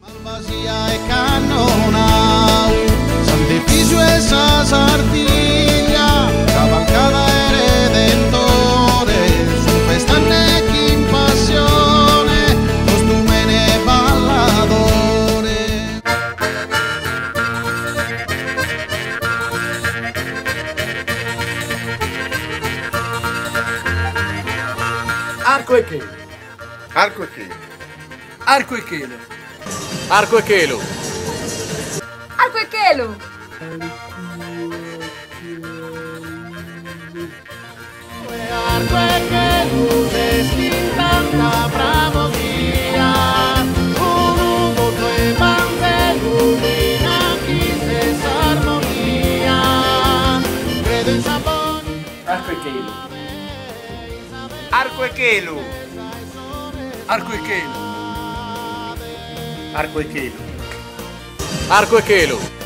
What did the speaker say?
Albasia e Cannonau, Sant'Efisio e Sa Sardiglia, cavalcata e redentore, su festane chi in passione, costumene e balladore. Arco e chelo. Arco e chelo. Arco e chelo. Arco e chelo. Arco e chelo. Arco e chelo, destinata bravo via, un voto e bande, lumina chi stessa armonia, credo in Saboni. Arco e chelo. Arco e chelo. Arco e chelo. Arco e chelo. Arco e chelo.